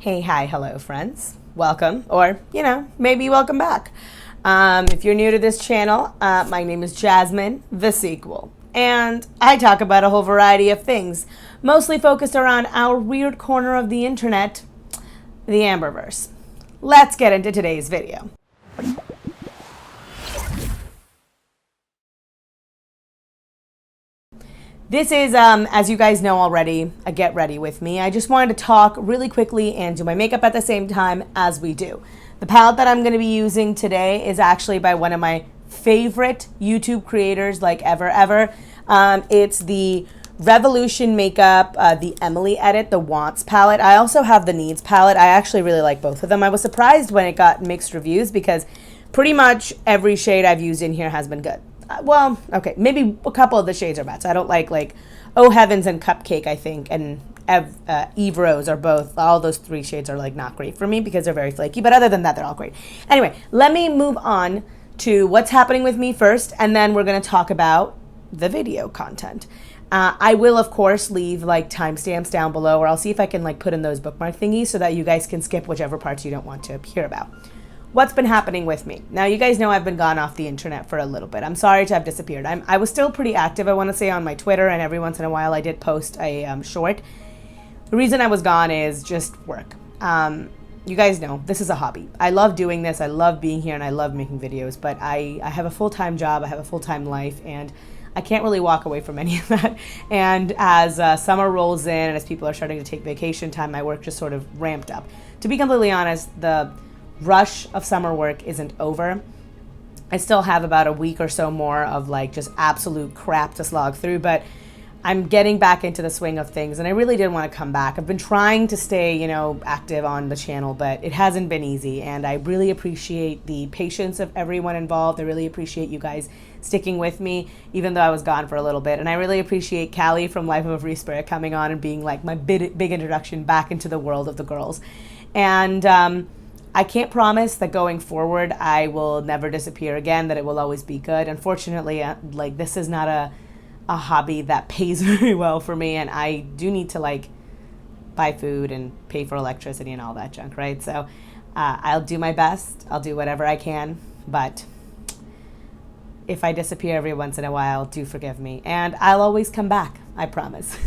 Hey, hi, hello, friends. Welcome, or, maybe welcome back. If you're new to this channel, my name is Jasmine, the sequel. And I talk about a whole variety of things, mostly focused around our weird corner of the internet, the Amberverse. Let's get into today's video. This is, as you guys know already, a get ready with me. I just wanted to talk really quickly and do my makeup at the same time as we do. The palette that I'm going to be using today is actually by one of my favorite YouTube creators, like ever. It's the Revolution Makeup, the Emily Edit, the Wants palette. I also have the Needs palette. I actually really like both of them. I was surprised when it got mixed reviews because pretty much every shade I've used in here has been good. Well, okay, maybe a couple of the shades are bad. So I don't like Oh Heavens and Cupcake, I think, and Eve Rose are both, all those three shades are like not great for me because they're very flaky. But other than that, they're all great. Anyway, let me move on to what's happening with me first, and then we're going to talk about the video content. I will, of course, leave like timestamps down below, or I'll see if I can like put in those bookmark thingies so that you guys can skip whichever parts you don't want to hear about. What's been happening with me? Now, you guys know I've been gone off the internet for a little bit. I'm sorry to have disappeared. I was still pretty active, I want to say, on my Twitter, and every once in a while I did post a short. The reason I was gone is just work. You guys know, this is a hobby. I love doing this, I love being here, and I love making videos, but I have a full-time job, I have a full-time life, and I can't really walk away from any of that. And as summer rolls in, and as people are starting to take vacation time, my work just sort of ramped up. To be completely honest, the rush of summer work isn't over. I still have about a week or so more of like just absolute crap to slog through, but I'm getting back into the swing of things, and I really did want to come back. I've been trying to stay, active on the channel, but it hasn't been easy, and I really appreciate the patience of everyone involved. I really appreciate you guys sticking with me, even though I was gone for a little bit, and I really appreciate Callie from Life of a Free Spirit coming on and being like my big introduction back into the world of the girls. And I can't promise that going forward I will never disappear again, that it will always be good. Unfortunately, this is not a hobby that pays very well for me, and I do need to buy food and pay for electricity and all that junk, right? So I'll do my best. I'll do whatever I can, but if I disappear every once in a while, do forgive me, and I'll always come back, I promise.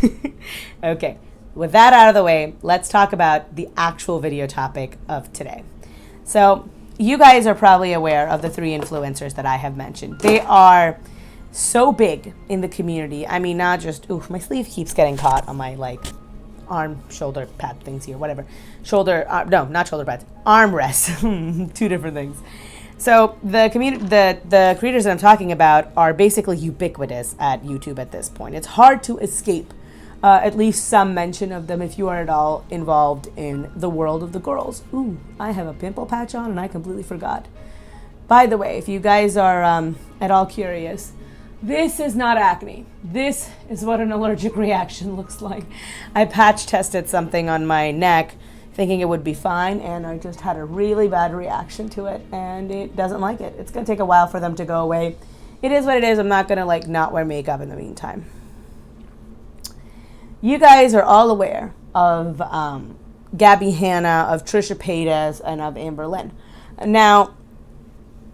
Okay, with that out of the way, let's talk about the actual video topic of today. So you guys are probably aware of the three influencers that I have mentioned. They are so big in the community. I mean, not just, my sleeve keeps getting caught on my arm, shoulder pad things here, whatever. No, not shoulder pads, armrests, two different things. So the creators that I'm talking about are basically ubiquitous at YouTube at this point. It's hard to escape at least some mention of them if you are at all involved in the world of the girls. Ooh, I have a pimple patch on and I completely forgot. By the way, if you guys are at all curious, this is not acne. This is what an allergic reaction looks like. I patch tested something on my neck thinking it would be fine, and I just had a really bad reaction to it, and it doesn't like it. It's gonna take a while for them to go away. It is what it is. I'm not gonna not wear makeup in the meantime. You guys are all aware of Gabbie Hanna, of Trisha Paytas, and of AmberLynn. Now,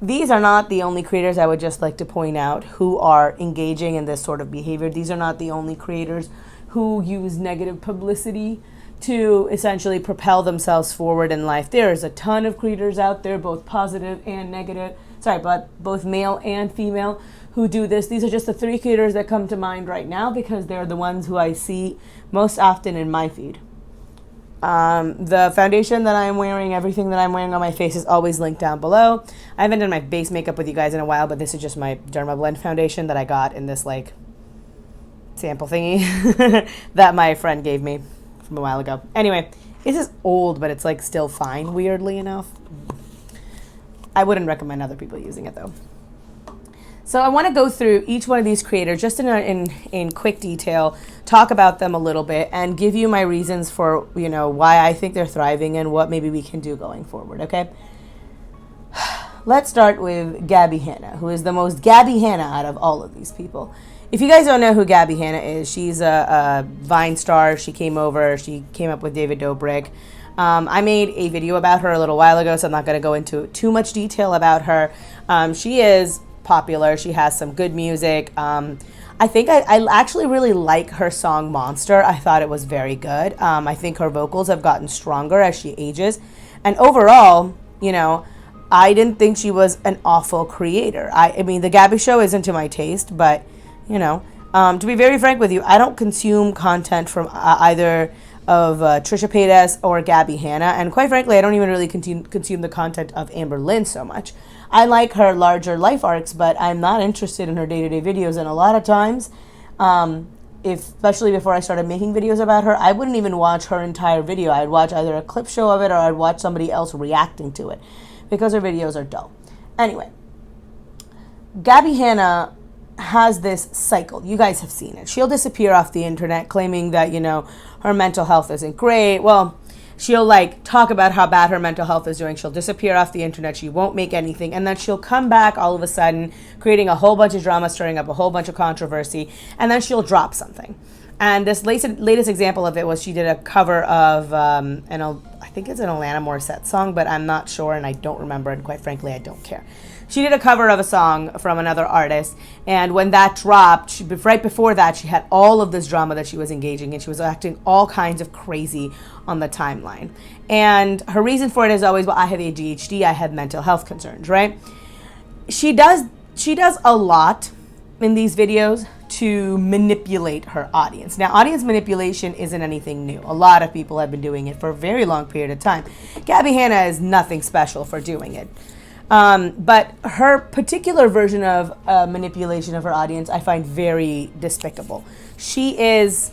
these are not the only creators I would just like to point out who are engaging in this sort of behavior. These are not the only creators who use negative publicity to essentially propel themselves forward in life. There is a ton of creators out there, both positive and negative, but both male and female, who do this. These are just the three creators that come to mind right now because they're the ones who I see most often in my feed. The foundation that I'm wearing, everything that I'm wearing on my face is always linked down below. I haven't done my base makeup with you guys in a while, but this is just my Dermablend foundation that I got in this sample thingy that my friend gave me from a while ago. Anyway, this is old, but it's still fine, weirdly enough. I wouldn't recommend other people using it though. So I want to go through each one of these creators just in quick detail, talk about them a little bit, and give you my reasons for, why I think they're thriving and what maybe we can do going forward, okay? Let's start with Gabbie Hanna, who is the most Gabbie Hanna out of all of these people. If you guys don't know who Gabbie Hanna is, she's a Vine star. She came up with David Dobrik. I made a video about her a little while ago, so I'm not going to go into too much detail about her. She is popular. She has some good music. I think I actually really like her song Monster. I thought it was very good. I think her vocals have gotten stronger as she ages. And overall, you know, I didn't think she was an awful creator. I mean, the Gabbie show isn't to my taste, but, you know, to be very frank with you, I don't consume content from either of Trisha Paytas or Gabbie Hanna. And quite frankly, I don't even really consume the content of AmberLynn so much. I like her larger life arcs, but I'm not interested in her day-to-day videos. And a lot of times, especially before I started making videos about her, I wouldn't even watch her entire video. I'd watch either a clip show of it or I'd watch somebody else reacting to it because her videos are dull. Anyway, Gabbie Hanna has this cycle. You guys have seen it. She'll disappear off the internet claiming that, you know, her mental health isn't great. Well, she'll like talk about how bad her mental health is doing. She'll disappear off the internet. She won't make anything. And then she'll come back all of a sudden, creating a whole bunch of drama, stirring up a whole bunch of controversy. And then she'll drop something. And this latest example of it was she did a cover of, I think it's an Alanis Morissette song, but I'm not sure and I don't remember. And quite frankly, I don't care. She did a cover of a song from another artist, and when that dropped, right before that, she had all of this drama that she was engaging in. She was acting all kinds of crazy on the timeline. And her reason for it is always, well, I have ADHD, I have mental health concerns, right? She does a lot in these videos to manipulate her audience. Now, audience manipulation isn't anything new. A lot of people have been doing it for a very long period of time. Gabbie Hanna is nothing special for doing it. But her particular version of manipulation of her audience, I find very despicable. She is,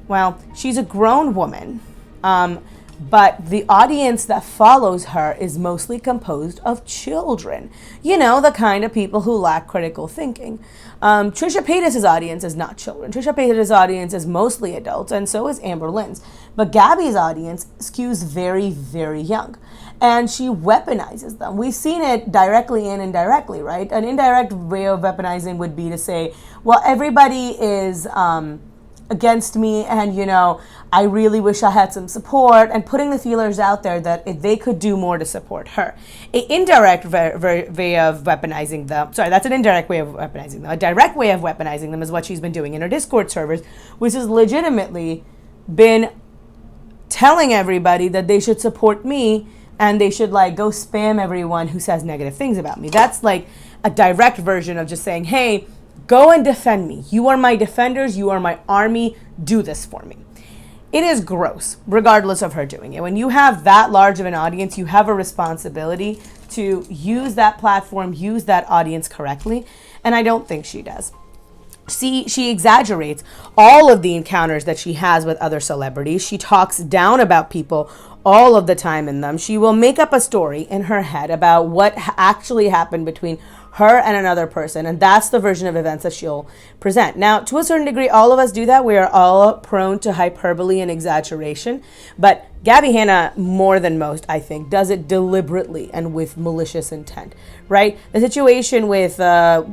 well, she's a grown woman, but the audience that follows her is mostly composed of children. You know, the kind of people who lack critical thinking. Trisha Paytas' audience is not children. Trisha Paytas' audience is mostly adults, and so is AmberLynn's. But Gabbie's audience skews very, very young. And she weaponizes them. We've seen it directly and indirectly, right? An indirect way of weaponizing would be to say, well, everybody is against me, and, you know, I really wish I had some support, and putting the feelers out there that if they could do more to support her. An indirect way of weaponizing them, sorry, that's an indirect way of weaponizing them. A direct way of weaponizing them is what she's been doing in her Discord servers, which has legitimately been telling everybody that they should support me and they should like go spam everyone who says negative things about me. That's like a direct version of just saying, hey, go and defend me. You are my defenders. You are my army. Do this for me. It is gross, regardless of her doing it. When you have that large of an audience, you have a responsibility to use that platform, use that audience correctly. And I don't think she does. She exaggerates all of the encounters that she has with other celebrities. She talks down about people all of the time in them. She will make up a story in her head about what actually happened between her and another person, and that's the version of events that she'll present. Now, to a certain degree, all of us do that. We are all prone to hyperbole and exaggeration, but Gabbie Hanna, more than most, I think, does it deliberately and with malicious intent, right? The situation with, I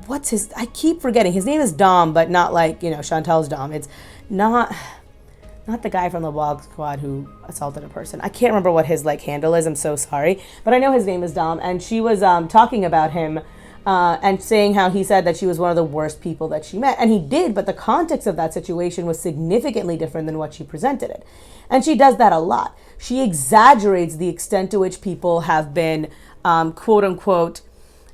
keep forgetting. His name is Dom, but not like, you know, Chantel's Dom. It's not the guy from the Blog Squad who assaulted a person. I can't remember what his, like, handle is. I'm so sorry. But I know his name is Dom, and she was talking about him and saying how he said that she was one of the worst people that she met. And he did, but the context of that situation was significantly different than what she presented it. And she does that a lot. She exaggerates the extent to which people have been, quote unquote,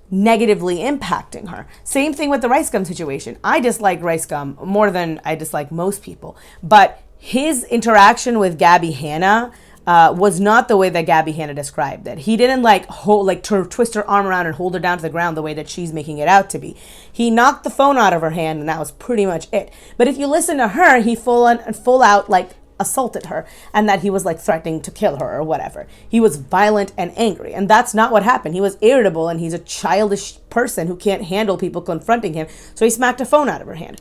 negatively impacting her. Same thing with the Rice Gum situation. I dislike Rice Gum more than I dislike most people. But his interaction with Gabbie Hanna was not the way that Gabbie Hanna described it. He didn't twist her arm around and hold her down to the ground the way that she's making it out to be. He knocked the phone out of her hand, and that was pretty much it. But if you listen to her, he full out like assaulted her, and that he was like threatening to kill her or whatever. He was violent and angry, and that's not what happened. He was irritable, and he's a childish person who can't handle people confronting him, so he smacked a phone out of her hand.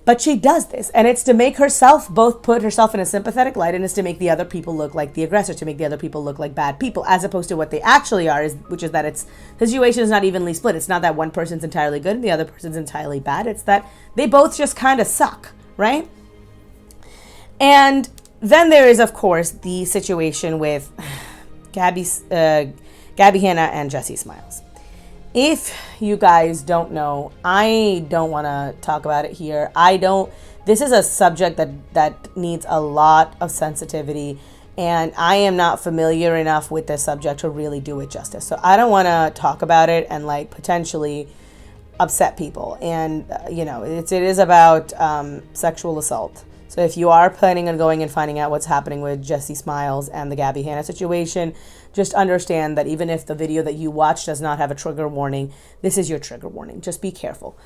But she does this, and it's to make herself both put herself in a sympathetic light, and it's to make the other people look like the aggressor, to make the other people look like bad people, as opposed to what they actually are, which is that the situation is not evenly split. It's not that one person's entirely good and the other person's entirely bad. It's that they both just kind of suck, right? And Then there is, of course, the situation with Gabbie Hanna and Jessie Smiles. If you guys don't know, I don't want to talk about it here. This is a subject that needs a lot of sensitivity, and I am not familiar enough with this subject to really do it justice. So I don't want to talk about it and like potentially upset people. And it is about sexual assault. So if you are planning on going and finding out what's happening with Jessie Smiles and the Gabbie Hanna situation, just understand that even if the video that you watch does not have a trigger warning, this is your trigger warning. Just be careful.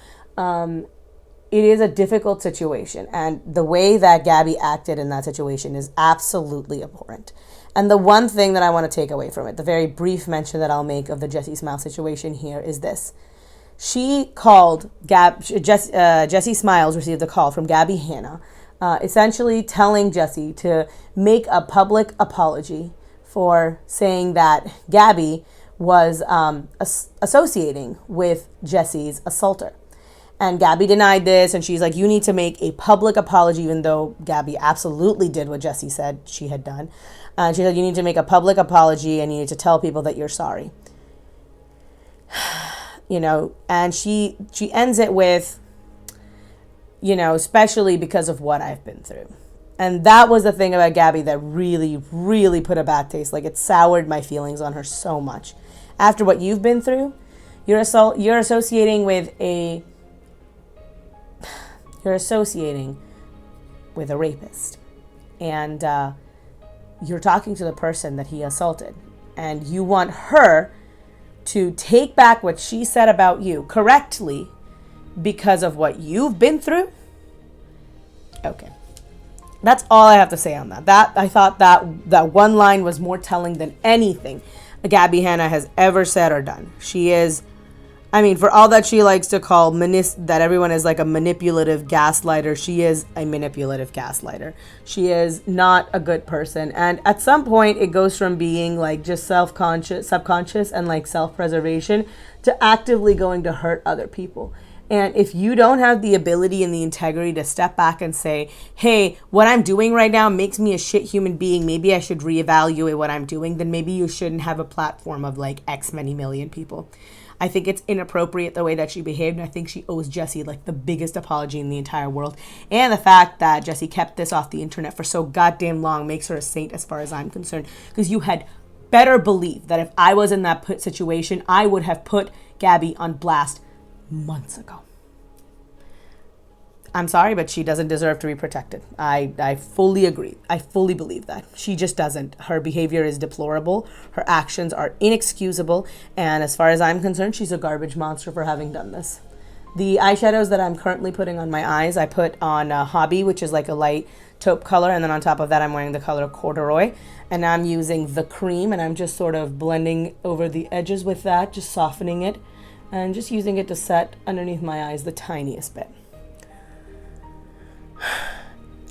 It is a difficult situation, and the way that Gabbie acted in that situation is absolutely abhorrent. And the one thing that I want to take away from it, the very brief mention that I'll make of the Jessie Smiles situation here, is this. She called, Jessie Smiles received a call from Gabbie Hanna, essentially telling Jessie to make a public apology for saying that Gabbie was associating with Jessie's assaulter. And Gabbie denied this, and she's like, you need to make a public apology, even though Gabbie absolutely did what Jessie said she had done. She said, you need to make a public apology, and you need to tell people that you're sorry. And she ends it with, especially because of what I've been through. And that was the thing about Gabbie that really, really put a bad taste. Like, it soured my feelings on her so much. After what you've been through, you're associating with a rapist. And you're talking to the person that he assaulted. And you want her to take back what she said about you correctly because of what you've been through? Okay. That's all I have to say on that. I thought that one line was more telling than anything Gabbie Hanna has ever said or done. She is, for all that she likes to call that everyone is like a manipulative gaslighter, she is a manipulative gaslighter. She is not a good person. And at some point, it goes from being like just subconscious and like self-preservation to actively going to hurt other people. And if you don't have the ability and the integrity to step back and say, hey, what I'm doing right now makes me a shit human being, maybe I should reevaluate what I'm doing, then maybe you shouldn't have a platform of like X many million people. I think it's inappropriate the way that she behaved, and I think she owes Jessie like the biggest apology in the entire world. And the fact that Jessie kept this off the internet for so goddamn long makes her a saint as far as I'm concerned, because you had better believe that if I was in that situation, I would have put Gabbie on blast months ago. I'm sorry, but she doesn't deserve to be protected. I fully agree. I fully believe that. She just doesn't. Her behavior is deplorable. Her actions are inexcusable. And as far as I'm concerned, she's a garbage monster for having done this. The eyeshadows that I'm currently putting on my eyes, I put on Hobby, which is like a light taupe color. And then on top of that, I'm wearing the color corduroy. And I'm using the cream, and I'm just sort of blending over the edges with that, just softening it. And just using it to set underneath my eyes the tiniest bit.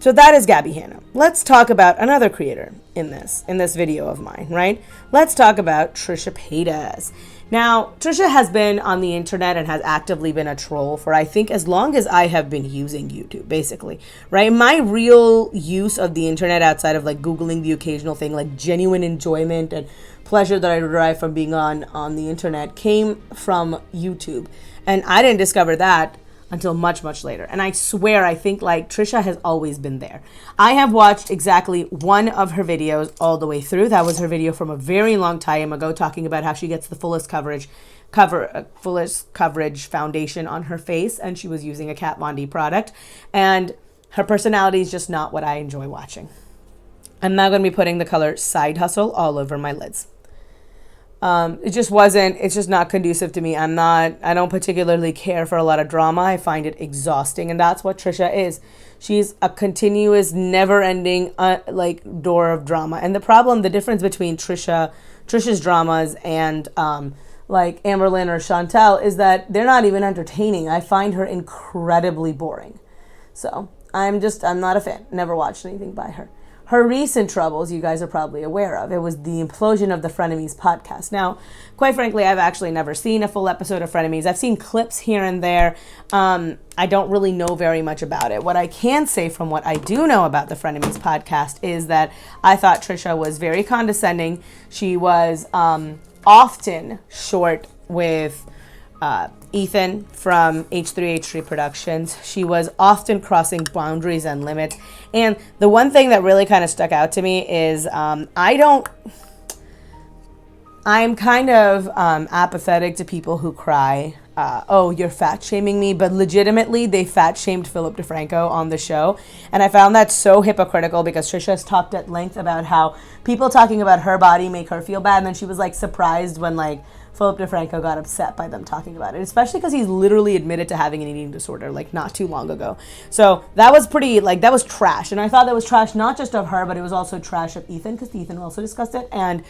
So that is Gabbie Hanna. Let's talk about another creator in this video of mine, right? Let's talk about Trisha Paytas. Now, Trisha has been on the internet and has actively been a troll for, I think, as long as I have been using YouTube, basically, right? My real use of the internet outside of like Googling the occasional thing, like genuine enjoyment and pleasure that I derive from being on the internet came from YouTube. And I didn't discover that until much, much later. And I swear, I think like Trisha has always been there. I have watched exactly one of her videos all the way through. That was her video from a very long time ago, talking about how she gets the fullest coverage foundation on her face, and she was using a Kat Von D product. And her personality is just not what I enjoy watching. I'm now going to be putting the color Side Hustle all over my lids. It's just not conducive to me. I don't particularly care for a lot of drama. I find it exhausting, and that's what Trisha is. She's a continuous, never-ending, door of drama. And the difference between Trisha's dramas and, AmberLynn or Chantel is that they're not even entertaining. I find her incredibly boring. So, I'm not a fan. Never watched anything by her. her recent troubles, you guys are probably aware of. It was the implosion of the Frenemies podcast. Now, quite frankly, I've actually never seen a full episode of Frenemies. I've seen clips here and there. I don't really know very much about it. What I can say from what I do know about the Frenemies podcast is that I thought Trisha was very condescending. She was often short with Ethan from H3H3 Productions. She was often crossing boundaries and limits. And the one thing that really kind of stuck out to me is I'm kind of apathetic to people who cry, oh, you're fat shaming me, but legitimately they fat shamed Philip DeFranco on the show. And I found that so hypocritical because Trisha has talked at length about how people talking about her body make her feel bad. And then she was like surprised when like Philip DeFranco got upset by them talking about it, especially because he's literally admitted to having an eating disorder like not too long ago. So that was pretty, like, that was trash. And I thought that was trash not just of her, but it was also trash of Ethan because Ethan also discussed it. And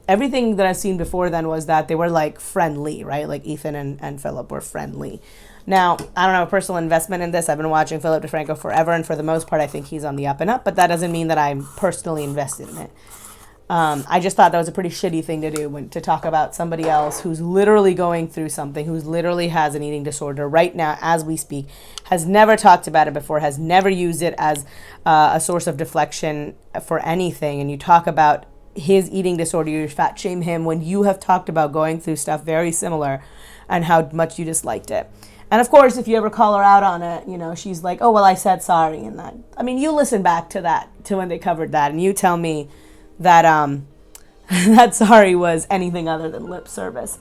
everything that I've seen before then was that they were like friendly, right? Like Ethan and Philip were friendly. Now, I don't have a personal investment in this. I've been watching Philip DeFranco forever, and for the most part, I think he's on the up and up, but that doesn't mean that I'm personally invested in it. I just thought that was a pretty shitty thing to do, to talk about somebody else who's literally going through something, who's literally has an eating disorder right now as we speak, has never talked about it before, has never used it as a source of deflection for anything, and you talk about his eating disorder, you fat shame him when you have talked about going through stuff very similar and how much you disliked it. And of course, if you ever call her out on it, you know, she's like, oh, well, I said sorry. And that, I mean, you listen back to that, to when they covered that, and you tell me that that sorry was anything other than lip service.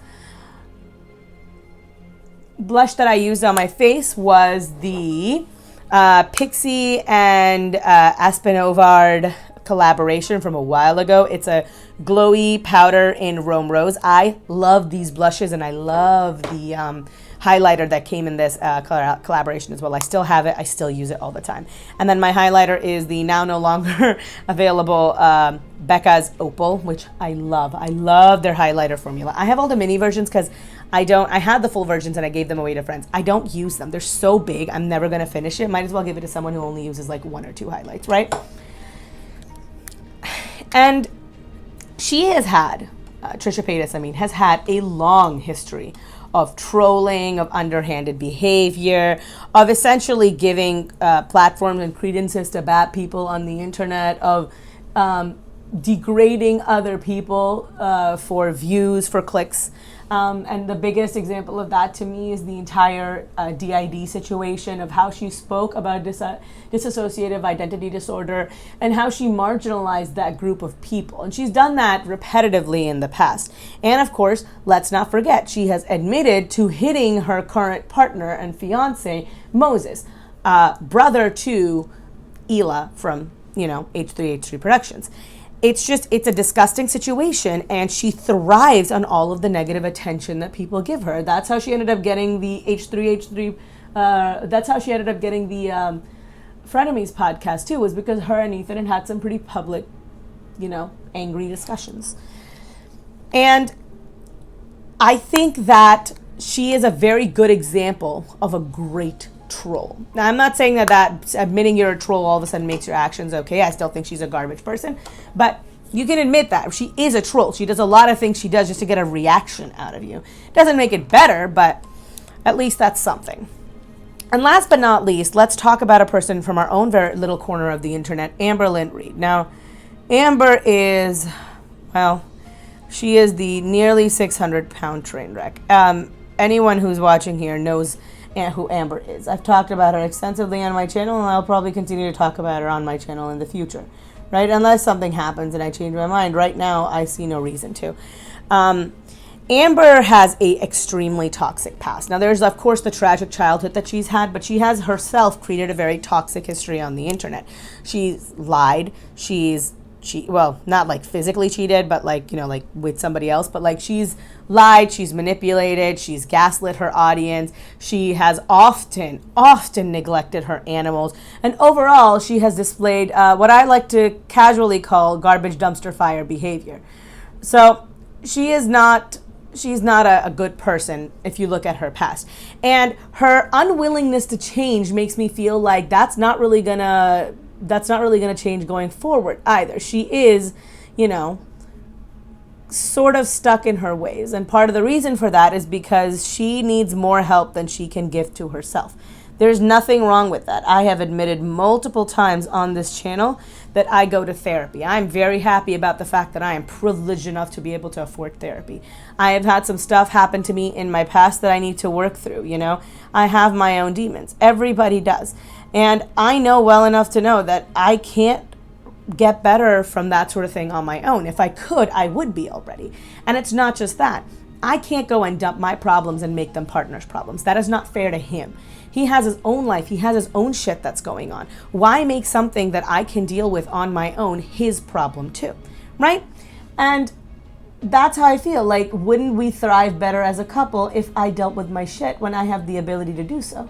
Blush that I used on my face was the Pixi and Aspynovard collaboration from a while ago. It's a glowy powder in Rome Rose. I love these blushes, and I love the highlighter that came in this collaboration as well. I still have it. I still use it all the time. And then my highlighter is the now no longer available Becca's Opal, which I love. I love their highlighter formula. I have all the mini versions because I had the full versions and I gave them away to friends. I don't use them. They're so big. I'm never going to finish it. Might as well give it to someone who only uses like 1 or 2 highlights, right? And she has had, Trisha Paytas, has had a long history of trolling, of underhanded behavior, of essentially giving platforms and credences to bad people on the internet, of degrading other people for views, for clicks. And the biggest example of that to me is the entire DID situation of how she spoke about dissociative identity disorder and how she marginalized that group of people. And she's done that repetitively in the past. And of course, let's not forget, she has admitted to hitting her current partner and fiance, Moses, brother to Ela from, H3H3 Productions. It's a disgusting situation, and she thrives on all of the negative attention that people give her. That's how she ended up getting the H3H3, that's how she ended up getting the Frenemies podcast too, was because her and Ethan had some pretty public, angry discussions. And I think that she is a very good example of a great troll. Now, I'm not saying that admitting you're a troll all of a sudden makes your actions okay. I still think she's a garbage person, but you can admit that she is a troll. She does a lot of things she does just to get a reaction out of you. Doesn't make it better, but at least that's something. And last but not least, let's talk about a person from our own very little corner of the internet, AmberLynn Reid. Now, Amber is, she is the nearly 600-pound train wreck. Anyone who's watching here knows who Amber is. I've talked about her extensively on my channel, and I'll probably continue to talk about her on my channel in the future, right? Unless something happens and I change my mind. Right now, I see no reason to. Amber has a extremely toxic past. Now, there's, of course, the tragic childhood that she's had, but she has herself created a very toxic history on the internet. She's lied. Not like physically cheated, but like with somebody else, but she's lied, she's manipulated, she's gaslit her audience, she has often neglected her animals, and overall she has displayed what I like to casually call garbage dumpster fire behavior. So she's not a good person if you look at her past. And her unwillingness to change makes me feel like that's not really gonna that's not really going to change going forward either. She is, you know, sort of stuck in her ways. And part of the reason for that is because she needs more help than she can give to herself. There's nothing wrong with that. I have admitted multiple times on this channel that I go to therapy. I'm very happy about the fact that I am privileged enough to be able to afford therapy. I have had some stuff happen to me in my past that I need to work through, you know. I have my own demons. Everybody does. And I know well enough to know that I can't get better from that sort of thing on my own. If I could, I would be already. And it's not just that. I can't go and dump my problems and make them partners' problems. That is not fair to him. He has his own life. He has his own shit that's going on. Why make something that I can deal with on my own his problem too, right? And that's how I feel. Like, wouldn't we thrive better as a couple if I dealt with my shit when I have the ability to do so?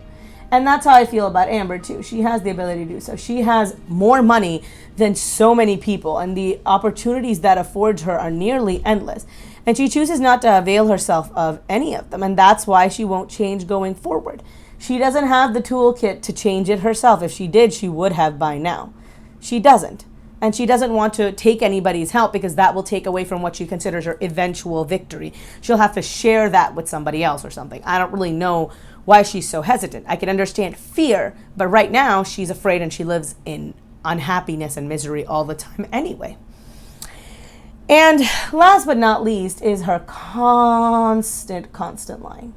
And that's how I feel about Amber too. She has the ability to do so. She has more money than so many people, and the opportunities that affords her are nearly endless. And she chooses not to avail herself of any of them, and that's why she won't change going forward. She doesn't have the toolkit to change it herself. If she did, she would have by now. She doesn't. And she doesn't want to take anybody's help because that will take away from what she considers her eventual victory. She'll have to share that with somebody else or something. I don't really know why she's so hesitant. I can understand fear, but right now she's afraid and she lives in unhappiness and misery all the time anyway. And last but not least is her constant lying.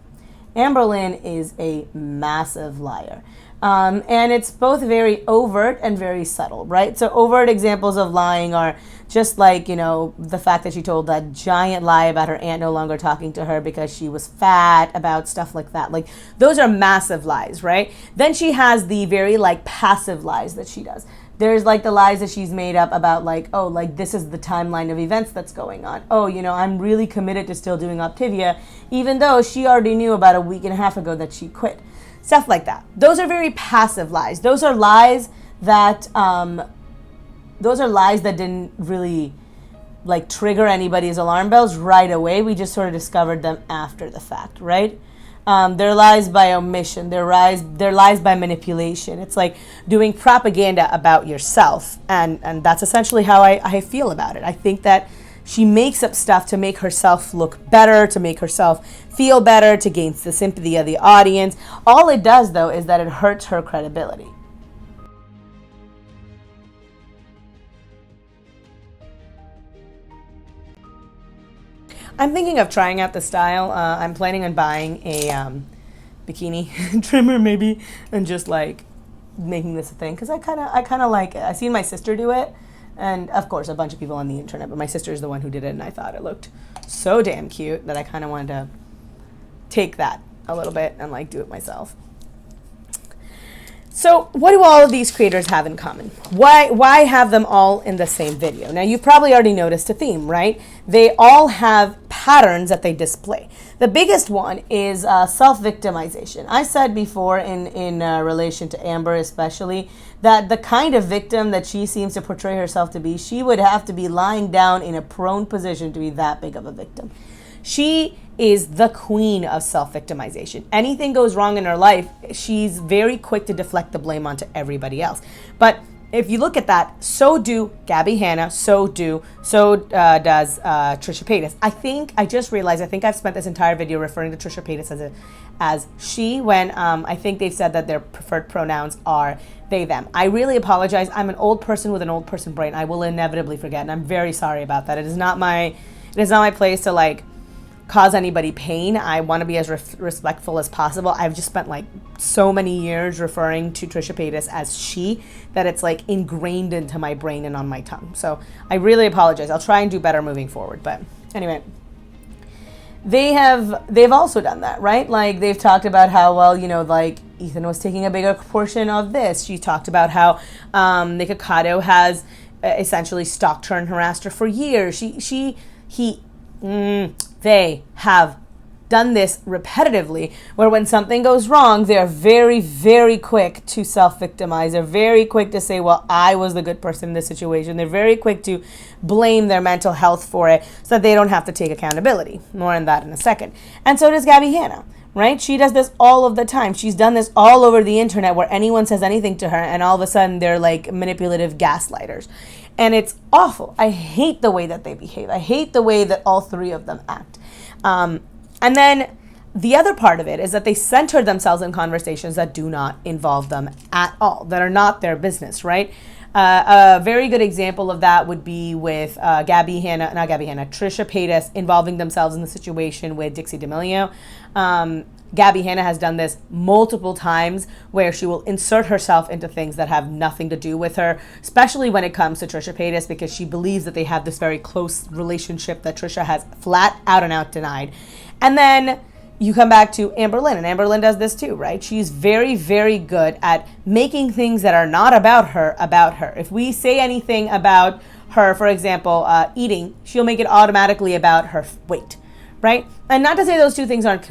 AmberLynn is a massive liar. And it's both very overt and very subtle, right? So overt examples of lying are just like, you know, the fact that she told that giant lie about her aunt no longer talking to her because she was fat, about stuff like that. Like, those are massive lies, right? Then she has the very, like, passive lies that she does. There's, like, the lies that she's made up about, like, oh, like, this is the timeline of events that's going on. Oh, you know, I'm really committed to still doing Optivia, even though she already knew about a week and a half ago that she quit. Stuff like that. Those are very passive lies. Those are lies that didn't really, like, trigger anybody's alarm bells right away. We just sort of discovered them after the fact, right? They're lies by omission. They're lies by manipulation. It's like doing propaganda about yourself. And that's essentially how I feel about it. I think that she makes up stuff to make herself look better, to make herself feel better, to gain the sympathy of the audience. All it does, though, is that it hurts her credibility. I'm thinking of trying out the style. I'm planning on buying a bikini trimmer maybe, and just like making this a thing because I kind of like it. I seen my sister do it, and of course a bunch of people on the internet, but my sister is the one who did it, and I thought it looked so damn cute that I kind of wanted to take that a little bit and like do it myself. So what do all of these creators have in common? Why have them all in the same video? Now, you've probably already noticed a theme, right? They all have patterns that they display. The biggest one is self-victimization. I said before in relation to Amber especially, that the kind of victim that she seems to portray herself to be, she would have to be lying down in a prone position to be that big of a victim. She is the queen of self-victimization. Anything goes wrong in her life, she's very quick to deflect the blame onto everybody else. But if you look at that, so do Gabbie Hanna, so does Trisha Paytas. I just realized, I think I've spent this entire video referring to Trisha Paytas as she, when I think they've said that their preferred pronouns are they, them. I really apologize. I'm an old person with an old person brain. I will inevitably forget, and I'm very sorry about that. It is not my place to like cause anybody pain. I want to be as respectful as possible. I've just spent like so many years referring to Trisha Paytas as she that it's like ingrained into my brain and on my tongue. So I really apologize. I'll try and do better moving forward. But anyway, they've also done that, right? Like they've talked about how, well, you know, like Ethan was taking a bigger portion of this. She talked about how Nikocado has essentially stalked her and harassed her for years. They have done this repetitively, where when something goes wrong, they're very, very quick to self-victimize. They're very quick to say, well, I was the good person in this situation. They're very quick to blame their mental health for it so that they don't have to take accountability. More on that in a second. And so does Gabbie Hanna, right? She does this all of the time. She's done this all over the internet where anyone says anything to her and all of a sudden they're like manipulative gaslighters. And it's awful. I hate the way that they behave. I hate the way that all three of them act. And then the other part of it is that they center themselves in conversations that do not involve them at all, that are not their business, right? A very good example of that would be with Trisha Paytas involving themselves in the situation with Dixie D'Amelio. Gabbie Hanna has done this multiple times where she will insert herself into things that have nothing to do with her, especially when it comes to Trisha Paytas, because she believes that they have this very close relationship that Trisha has flat out and out denied. And then you come back to AmberLynn, and AmberLynn does this too, right? She's very, very good at making things that are not about her, about her. If we say anything about her, for example, eating, she'll make it automatically about her weight, right? And not to say those two things aren't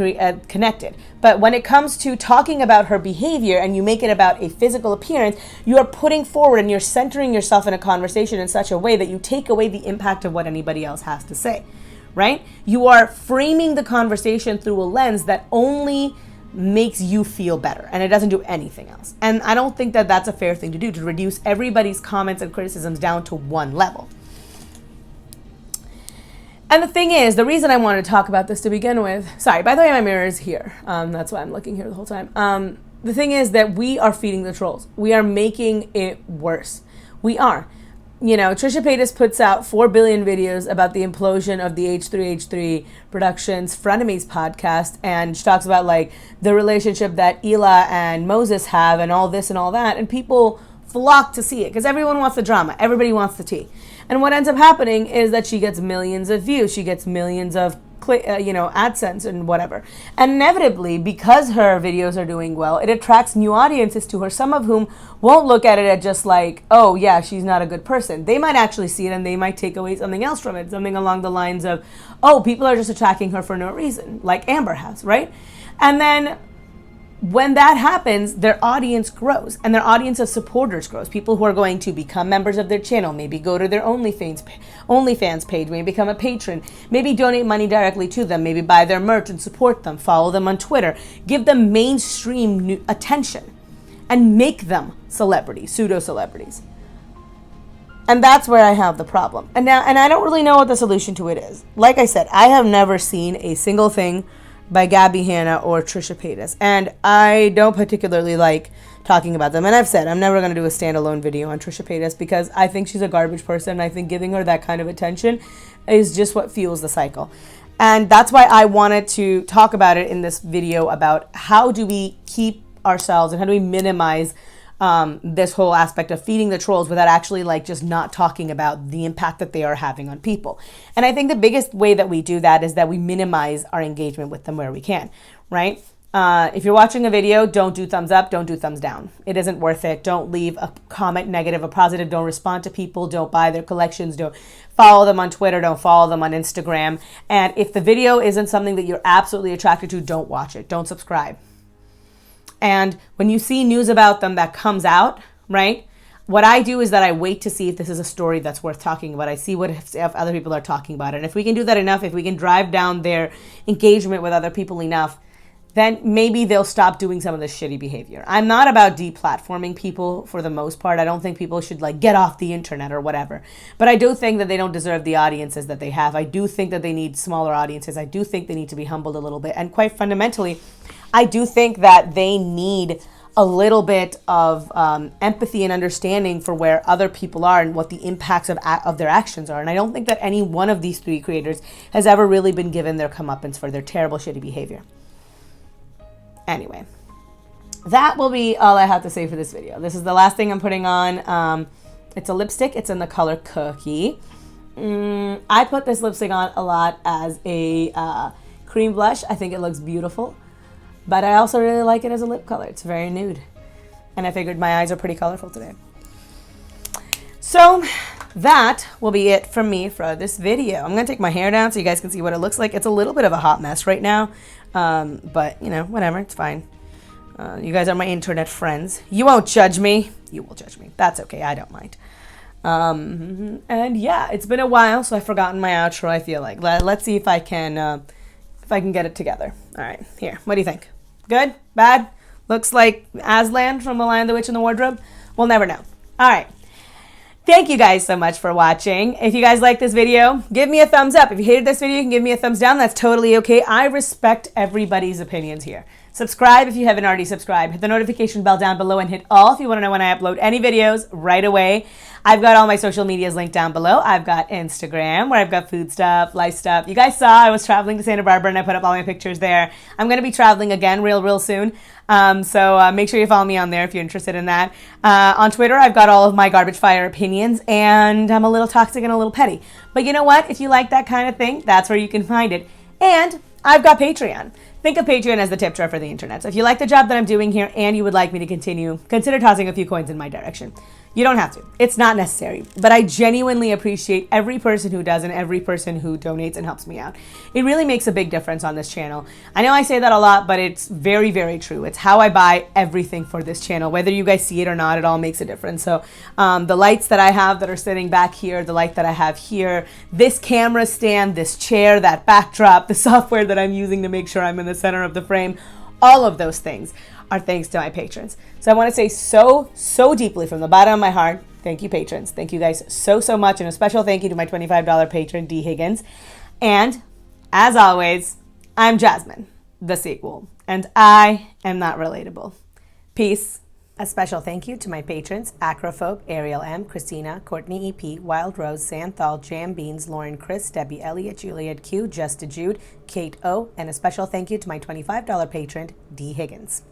connected, but when it comes to talking about her behavior and you make it about a physical appearance, you are putting forward and you're centering yourself in a conversation in such a way that you take away the impact of what anybody else has to say, right? You are framing the conversation through a lens that only makes you feel better and it doesn't do anything else. And I don't think that that's a fair thing to do, to reduce everybody's comments and criticisms down to one level. And the thing is, the reason I wanted to talk about this to begin with, sorry, by the way, my mirror is here. That's why I'm looking here the whole time. The thing is that we are feeding the trolls. We are making it worse. We are. You know, Trisha Paytas puts out 4 billion videos about the implosion of the H3H3 Productions Frenemies podcast. And she talks about like the relationship that Stila and Moses have and all this and all that. And people flock to see it because everyone wants the drama. Everybody wants the tea. And what ends up happening is that she gets millions of views. She gets millions of AdSense and whatever. And inevitably, because her videos are doing well, it attracts new audiences to her, some of whom won't look at it at just like, oh, yeah, she's not a good person. They might actually see it and they might take away something else from it, something along the lines of, oh, people are just attacking her for no reason, like Amber has, right? And then when that happens, their audience grows and their audience of supporters grows. People who are going to become members of their channel, maybe go to their OnlyFans page, maybe become a patron, maybe donate money directly to them, maybe buy their merch and support them, follow them on Twitter, give them mainstream attention and make them celebrities, pseudo-celebrities. And that's where I have the problem. And I don't really know what the solution to it is. Like I said, I have never seen a single thing by Gabbie Hanna or Trisha Paytas. And I don't particularly like talking about them. And I've said I'm never going to do a standalone video on Trisha Paytas because I think she's a garbage person. And I think giving her that kind of attention is just what fuels the cycle. And that's why I wanted to talk about it in this video about how do we keep ourselves and how do we minimize this whole aspect of feeding the trolls without actually like just not talking about the impact that they are having on people. And I think the biggest way that we do that is that we minimize our engagement with them where we can, right? If you're watching a video, don't do thumbs up, don't do thumbs down. It isn't worth it. Don't leave a comment negative or positive. Don't respond to people. Don't buy their collections. Don't follow them on Twitter. Don't follow them on Instagram. And if the video isn't something that you're absolutely attracted to, don't watch it. Don't subscribe. And when you see news about them that comes out, right, what I do is that I wait to see if this is a story that's worth talking about. I see what if other people are talking about it. And if we can do that enough, if we can drive down their engagement with other people enough, then maybe they'll stop doing some of this shitty behavior. I'm not about deplatforming people for the most part. I don't think people should like get off the internet or whatever. But I do think that they don't deserve the audiences that they have. I do think that they need smaller audiences. I do think they need to be humbled a little bit. And quite fundamentally, I do think that they need a little bit of empathy and understanding for where other people are and what the impacts of their actions are. And I don't think that any one of these three creators has ever really been given their comeuppance for their terrible, shitty behavior. Anyway, that will be all I have to say for this video. This is the last thing I'm putting on. It's a lipstick. It's in the color Cookie. I put this lipstick on a lot as a cream blush. I think it looks beautiful. But I also really like it as a lip color. It's very nude. And I figured my eyes are pretty colorful today. So that will be it from me for this video. I'm going to take my hair down so you guys can see what it looks like. It's a little bit of a hot mess right now. But, you know, whatever. It's fine. You guys are my internet friends. You won't judge me. You will judge me. That's okay. I don't mind. And yeah, it's been a while, so I've forgotten my outro, I feel like. Let's see if I can if I can get it together. All right, here. What do you think? Good? Bad? Looks like Aslan from The Lion, the Witch, and the Wardrobe? We'll never know. All right. Thank you guys so much for watching. If you guys like this video, give me a thumbs up. If you hated this video, you can give me a thumbs down. That's totally okay. I respect everybody's opinions here. Subscribe if you haven't already subscribed. Hit the notification bell down below and hit all if you want to know when I upload any videos right away. I've got all my social medias linked down below. I've got Instagram where I've got food stuff, life stuff. You guys saw I was traveling to Santa Barbara and I put up all my pictures there. I'm going to be traveling again real soon. So make sure you follow me on there if you're interested in that. On Twitter, I've got all of my garbage fire opinions, and I'm a little toxic and a little petty. But you know what? If you like that kind of thing, that's where you can find it. And I've got Patreon. Think of Patreon as the tip jar for the internet. So if you like the job that I'm doing here and you would like me to continue, consider tossing a few coins in my direction. You don't have to. It's not necessary. But I genuinely appreciate every person who does and every person who donates and helps me out. It really makes a big difference on this channel. I know I say that a lot, but it's very, very true. It's how I buy everything for this channel. Whether you guys see it or not, it all makes a difference. So the lights that I have that are sitting back here, the light that I have here, this camera stand, this chair, that backdrop, the software that I'm using to make sure I'm in the center of the frame, all of those things are thanks to my patrons. So I want to say so deeply from the bottom of my heart, thank you, patrons. Thank you guys so much, and a special thank you to my $25 patron, D. Higgins. And as always, I'm Jasmine, the sequel, and I am not relatable. Peace. A special thank you to my patrons, Acrophobe, Ariel M, Christina, Courtney EP, Wild Rose, Santhal, Jam Beans, Lauren Chris, Debbie Elliott, Juliet Q, Justa Jude, Kate O, and a special thank you to my $25 patron, D. Higgins.